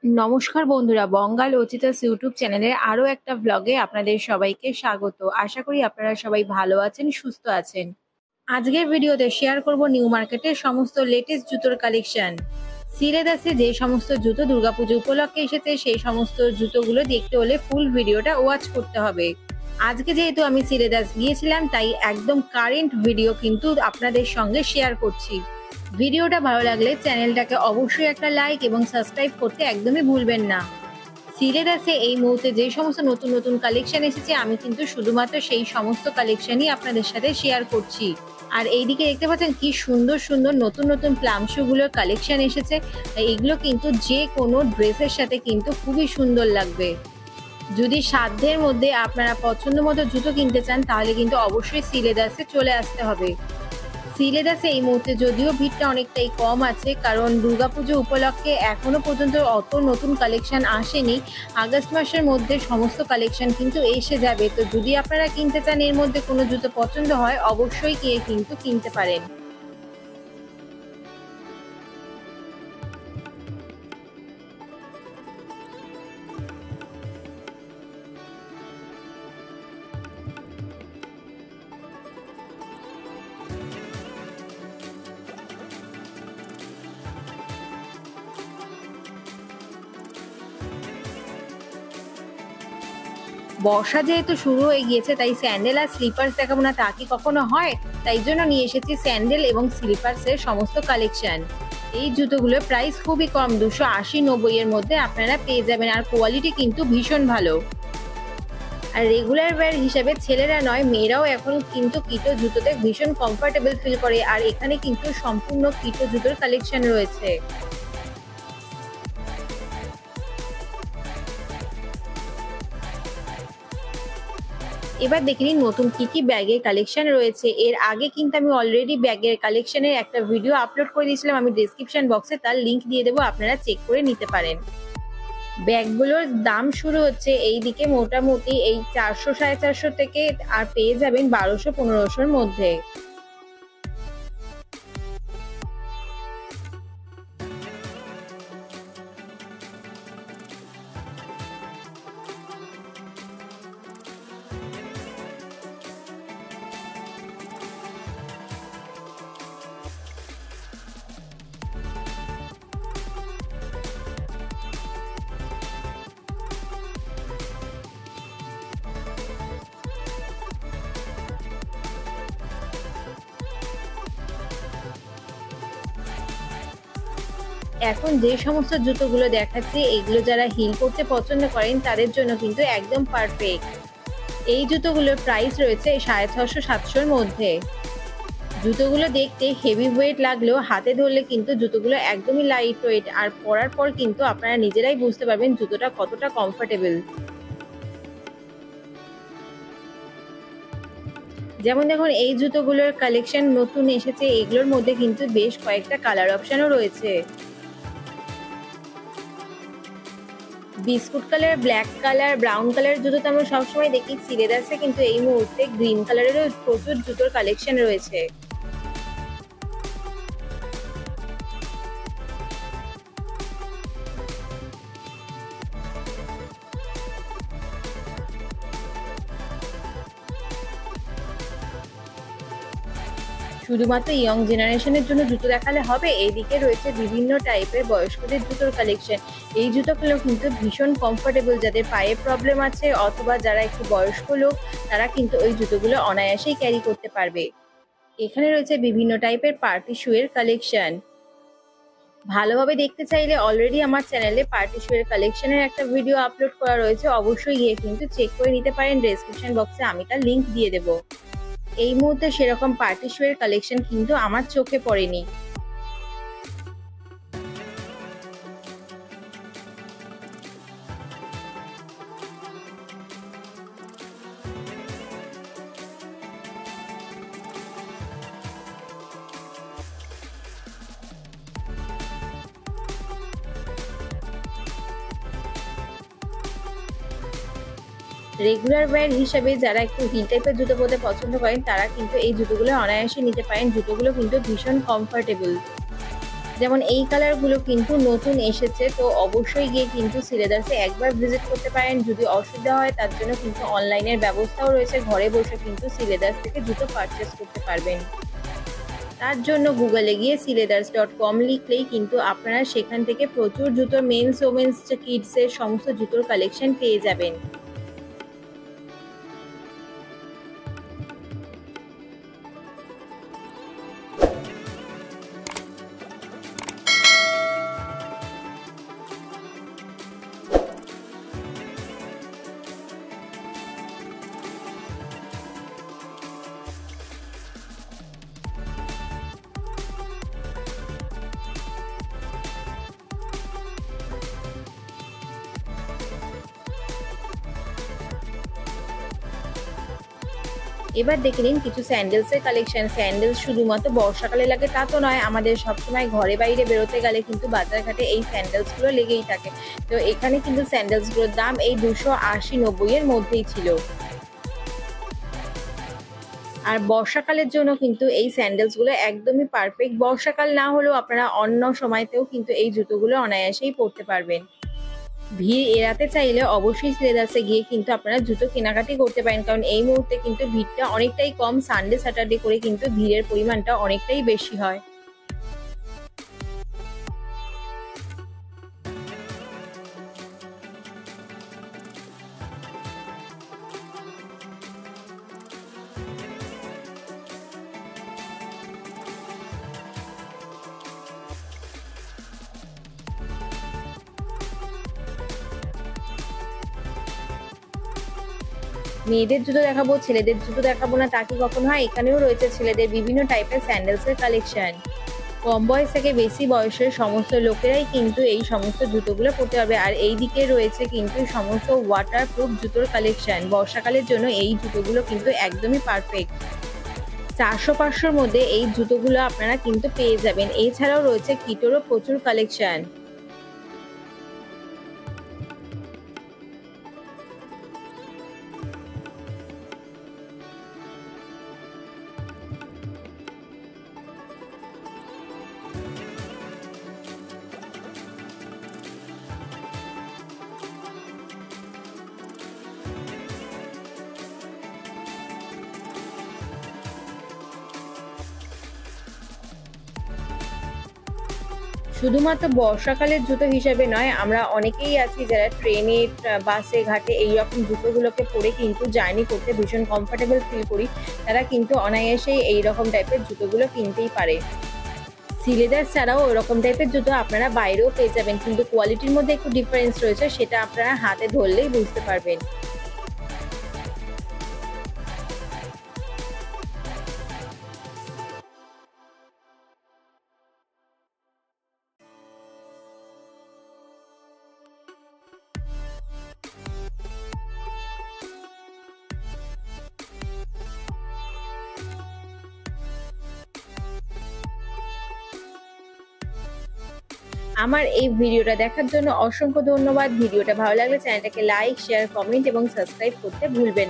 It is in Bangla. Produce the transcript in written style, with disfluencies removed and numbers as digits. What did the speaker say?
নমস্কার বন্ধুরা, বঙ্গাল অচিতাস ইউটিউব চ্যানেলের আরো একটা ব্লগে আপনাদের সবাইকে স্বাগত। আশা করি আপনারা সবাই ভালো আছেন, সুস্থ আছেন। আজকের ভিডিওতে শেয়ার করব নিউ মার্কেটের সমস্ত লেটেস্ট জুতোর কালেকশন। সিলেদাসে যে সমস্ত জুতো দুর্গাপুজো উপলক্ষে এসেছে সেই সমস্ত জুতোগুলো দেখতে হলে ফুল ভিডিওটা ওয়াচ করতে হবে। আজকে যেহেতু আমি সিলেদাস গিয়েছিলাম তাই একদম কারেন্ট ভিডিও কিন্তু আপনাদের সঙ্গে শেয়ার করছি। ভিডিওটা ভালো লাগলে চ্যানেলটাকে অবশ্যই একটা লাইক এবং সাবস্ক্রাইব করতে একদমই ভুলবেন না। সিলেদাসে এই মুহূর্তে যে সমস্ত নতুন নতুন কালেকশন এসেছে আমি কিন্তু শুধুমাত্র সেই সমস্ত কালেকশনই আপনাদের সাথে শেয়ার করছি। আর এইদিকে দেখতে পাচ্ছেন কি সুন্দর সুন্দর নতুন নতুন প্লাম শুগুলোর কালেকশন এসেছে। এইগুলো কিন্তু যে কোনো ড্রেসের সাথে কিন্তু খুবই সুন্দর লাগবে। যদি সাধ্যের মধ্যে আপনারা পছন্দ মতো জুতো কিনতে চান তাহলে কিন্তু অবশ্যই সিলেদাসে চলে আসতে হবে। সিলেদাসে এই মুহূর্তে যদিও ভিড়টা অনেকটাই কম আছে, কারণ দুর্গাপুজো উপলক্ষে এখনো পর্যন্ত অত নতুন কালেকশন আসেনি। আগস্ট মাসের মধ্যে সমস্ত কালেকশন কিন্তু এসে যাবে। তো যদি আপনারা কিনতে চান, এর মধ্যে কোনো জুতো পছন্দ হয় অবশ্যই গিয়ে কিন্তু কিনতে পারেন। বর্ষা যেহেতু শুরু হয়ে গিয়েছে তাই স্যান্ডেল আর স্লিপার্স দেখাবো না তা কি কখনো হয়? তাই জন্য নিয়ে এসেছি স্যান্ডেল এবং স্লিপার্সের সমস্ত কালেকশন। এই জুতোগুলোর প্রাইস খুবই কম, 280-90 এর মধ্যে আপনারা পেয়ে যাবেন। আর কোয়ালিটি কিন্তু ভীষণ ভালো। আর রেগুলার ওয়্যার হিসেবে ছেলেরা নয়, মেয়েরাও এখন কিন্তু কিটো জুতোতে ভীষণ কমফোর্টেবল ফিল করে। আর এখানে কিন্তু সম্পূর্ণ কিটো জুতোর কালেকশন রয়েছে। এবার দেখে নিন নতুন কি কি ব্যাগের কালেকশন রয়েছে। এর আগে কিন্তু আমি অলরেডি ব্যাগের কালেকশনের একটা ভিডিও আপলোড করে দিয়েছিলাম, আমি ডেসক্রিপশন বক্সে তার লিংক দিয়ে দেবো, আপনারা চেক করে নিতে পারেন। ব্যাগগুলোর দাম শুরু হচ্ছে এইদিকে মোটামুটি এই 400-450 থেকে, আর পেয়ে যাবেন 1200-1500-র মধ্যে। এখন যে সমস্ত জুতোগুলো দেখাচ্ছি এগুলো যারা হিল পরতে পছন্দ করেন তাদের জন্য কিন্তু একদম পারফেক্ট। এই জুতোগুলোর প্রাইস রয়েছে 650-700-র মধ্যে। জুতোগুলো দেখতে হেভি ওয়েট লাগলেও হাতে ধরলে কিন্তু জুতোগুলো একদমই লাইট ওয়েট। আর পরার পর কিন্তু আপনারা নিজেরাই বুঝতে পারবেন জুতোটা কতটা কমফোর্টেবল। যেমন দেখুন এই জুতোগুলোর কালেকশন নতুন এসেছে, এগুলোর মধ্যে কিন্তু বেশ কয়েকটা কালার অপশনও রয়েছে। Biscuit colour, black colour, brown colour জুতো তো আমরা সবসময় দেখি। সিলেদাসে কিন্তু এই মুহূর্তে গ্রিন কালারেরও প্রচুর জুতোর কালেকশন রয়েছে। শুধুমাত্র ইয়ং জেনারেশনের জন্য জুতো দেখালে হবে, এইদিকে রয়েছে বিভিন্ন টাইপের বয়স্কদের জুতোর কালেকশন। এই জুতোগুলো কিন্তু ভীষণ কমফোর্টেবল, যাদের পায়ে প্রবলেম আছে অথবা যারা একটু বয়স্ক লোক তারা কিন্তু ওই জুতোগুলো অনায়াসেই ক্যারি করতে পারবে। এখানে রয়েছে বিভিন্ন টাইপের পার্টি শুয়ের কালেকশন। ভালোভাবে দেখতে চাইলে অলরেডি আমার চ্যানেলে পার্টি শুয়ের কালেকশনের একটা ভিডিও আপলোড করা রয়েছে, অবশ্যই গিয়ে কিন্তু চেক করে নিতে পারেন। ডেসক্রিপশন বক্সে আমি তার লিংক দিয়ে দেবো। এই মুহূর্তে সেরকম পার্টি শুয়ের কালেকশন কিন্তু আমার চোখে পড়েনি। রেগুলার ওয়্যার হিসেবে যারা একটু হিল টাইপের জুতো পরতে পছন্দ করেন তারা কিন্তু এই জুতোগুলো অনায়াসে নিতে পারেন। জুতোগুলো কিন্তু ভীষণ কমফোর্টেবল। যেমন এই কালারগুলো কিন্তু নতুন এসেছে, তো অবশ্যই গিয়ে কিন্তু শ্রীলেদার্সে একবার ভিজিট করতে পারেন। যদি অসুবিধা হয় তার জন্য কিন্তু অনলাইনের ব্যবস্থাও রয়েছে, ঘরে বসে কিন্তু শ্রীলেদার্স থেকে জুতো পারচেস করতে পারবেন। তার জন্য গুগলে গিয়ে শ্রীলেদার্স.com লিখলেই কিন্তু আপনারা সেখান থেকে প্রচুর জুতোর মেন্স ওমেন্স কিডসের সমস্ত জুতোর কালেকশন পেয়ে যাবেন। এবার দেখে নিন কিছু স্যান্ডেলসের কালেকশন। স্যান্ডেলস শুধুমাত্র বর্ষাকালে লাগে তা তো নয়, আমাদের সবসময় ঘরে বাইরে বেরোতে গেলে কিন্তু বাজারঘাটে এই স্যান্ডেলসগুলো লেগেই থাকে। তো এখানে কিন্তু স্যান্ডেলসগুলোর দাম এই 280-90 এর মধ্যেই ছিল। আর বর্ষাকালের জন্য কিন্তু এই স্যান্ডেলসগুলো একদমই পারফেক্ট। বর্ষাকাল না হলেও আপনারা অন্য সময়তেও কিন্তু এই জুতোগুলো অনায়াসেই পরতে পারবেন। ভিড় এড়াতে চাইলে অবশ্যই শ্রীলেদার্সে গিয়ে কিন্তু আপনারা জুতো কেনাকাটি করতে পারেন, কারণ এই মুহূর্তে কিন্তু ভিড়টা অনেকটাই কম। সানডে স্যাটারডে করে কিন্তু ভিড়ের পরিমাণটা অনেকটাই বেশি হয়। মেয়েদের জুতো দেখাবো, ছেলেদের জুতো দেখাবো না তা কি কখনো হয়? এখানেও রয়েছে ছেলেদের বিভিন্ন টাইপের স্যান্ডেলসের কালেকশন। কম বয়স থেকে বেশি বয়সের সমস্ত লোকেরাই কিন্তু এই সমস্ত জুতোগুলো পরতে পারবে। আর এই দিকে রয়েছে কিন্তু সমস্ত ওয়াটারপ্রুফ জুতোর কালেকশন। বর্ষাকালের জন্য এই জুতোগুলো কিন্তু একদমই পারফেক্ট। 400-500-র মধ্যে এই জুতোগুলো আপনারা কিন্তু পেয়ে যাবেন। এছাড়াও রয়েছে কিটোরও প্রচুর কালেকশন। শুধুমাত্র বর্ষাকালের জুতো হিসেবে নয়, আমরা অনেকেই আছি যারা ট্রেনে, বাসে, ঘাটে এইরকম জুতোগুলোকে পরে কিন্তু জার্নি করতে ভীষণ কমফোর্টেবল ফিল করি। তারা কিন্তু অনায়াসেই এইরকম টাইপের জুতোগুলো কিনতেই পারে। শ্রীলেদার্স ছাড়াও ওরকম টাইপের জুতো আপনারা বাইরেও পেয়ে যাবেন, কিন্তু কোয়ালিটির মধ্যে একটু ডিফারেন্স রয়েছে, সেটা আপনারা হাতে ধরলেই বুঝতে পারবেন। আমার এই ভিডিওটা দেখার জন্য অসংখ্য ধন্যবাদ। ভিডিওটা ভালো লাগলে চ্যানেলটাকে লাইক, শেয়ার, কমেন্ট এবং সাবস্ক্রাইব করতে ভুলবেন না।